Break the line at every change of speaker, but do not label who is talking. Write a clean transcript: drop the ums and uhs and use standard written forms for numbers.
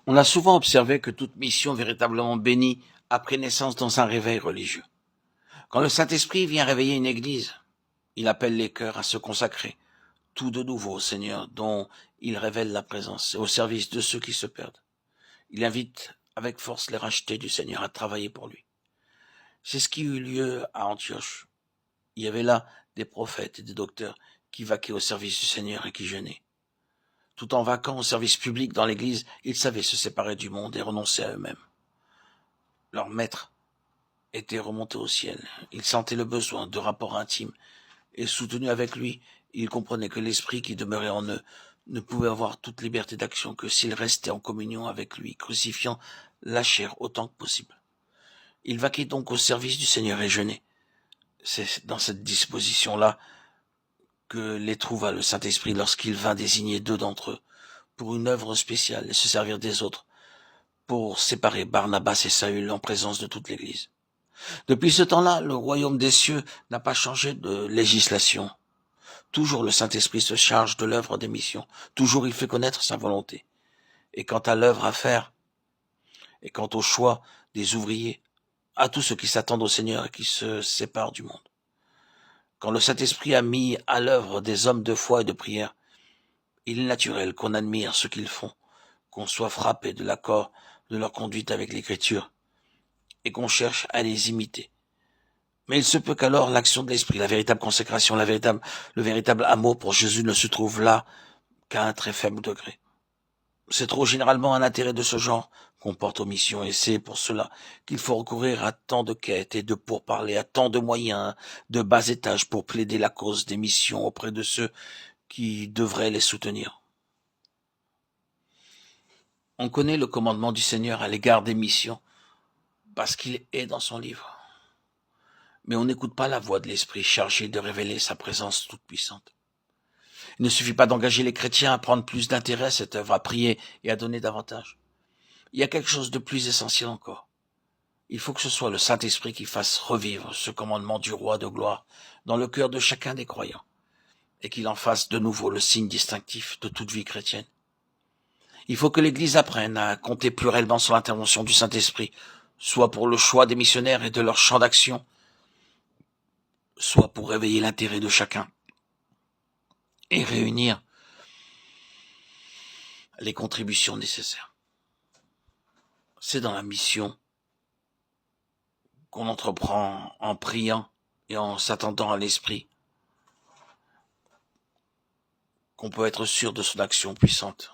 On a souvent observé que toute mission véritablement bénie a pris naissance dans un réveil religieux. Quand le Saint-Esprit vient réveiller une église, il appelle les cœurs à se consacrer, tout de nouveau au Seigneur, dont il révèle la présence, au service de ceux qui se perdent. Il invite avec force les rachetés du Seigneur à travailler pour lui. C'est ce qui eut lieu à Antioche. Il y avait là des prophètes et des docteurs qui vaquaient au service du Seigneur et qui jeûnaient. Tout en vaquant au service public dans l'église, ils savaient se séparer du monde et renoncer à eux-mêmes. Leur maître était remonté au ciel. Ils sentaient le besoin de rapports intimes et soutenus avec lui, ils comprenaient que l'esprit qui demeurait en eux ne pouvait avoir toute liberté d'action que s'ils restaient en communion avec lui, crucifiant la chair autant que possible. Ils vaquaient donc au service du Seigneur et jeûnaient. C'est dans cette disposition-là que les trouva le Saint-Esprit lorsqu'il vint désigner 2 d'entre eux pour une œuvre spéciale et se servir des autres pour séparer Barnabas et Saül en présence de toute l'Église. Depuis ce temps-là, le royaume des cieux n'a pas changé de législation. Toujours le Saint-Esprit se charge de l'œuvre des missions. Toujours il fait connaître sa volonté. Et quant à l'œuvre à faire, et quant au choix des ouvriers, à tous ceux qui s'attendent au Seigneur et qui se séparent du monde. Quand le Saint-Esprit a mis à l'œuvre des hommes de foi et de prière, il est naturel qu'on admire ce qu'ils font, qu'on soit frappé de l'accord de leur conduite avec l'Écriture, et qu'on cherche à les imiter. Mais il se peut qu'alors l'action de l'Esprit, la véritable consécration, le véritable amour pour Jésus ne se trouve là qu'à un très faible degré. C'est trop généralement un intérêt de ce genre qu'on porte aux missions, et c'est pour cela qu'il faut recourir à tant de quêtes et de pourparlers, à tant de moyens de bas étage pour plaider la cause des missions auprès de ceux qui devraient les soutenir. On connaît le commandement du Seigneur à l'égard des missions parce qu'il est dans son livre. Mais on n'écoute pas la voix de l'Esprit chargé de révéler sa présence toute puissante. Il ne suffit pas d'engager les chrétiens à prendre plus d'intérêt à cette œuvre, à prier et à donner davantage. Il y a quelque chose de plus essentiel encore. Il faut que ce soit le Saint-Esprit qui fasse revivre ce commandement du roi de gloire dans le cœur de chacun des croyants et qu'il en fasse de nouveau le signe distinctif de toute vie chrétienne. Il faut que l'Église apprenne à compter plus réellement sur l'intervention du Saint-Esprit, soit pour le choix des missionnaires et de leur champ d'action, soit pour réveiller l'intérêt de chacun et réunir les contributions nécessaires. C'est dans la mission qu'on entreprend en priant et en s'attendant à l'Esprit qu'on peut être sûr de son action puissante.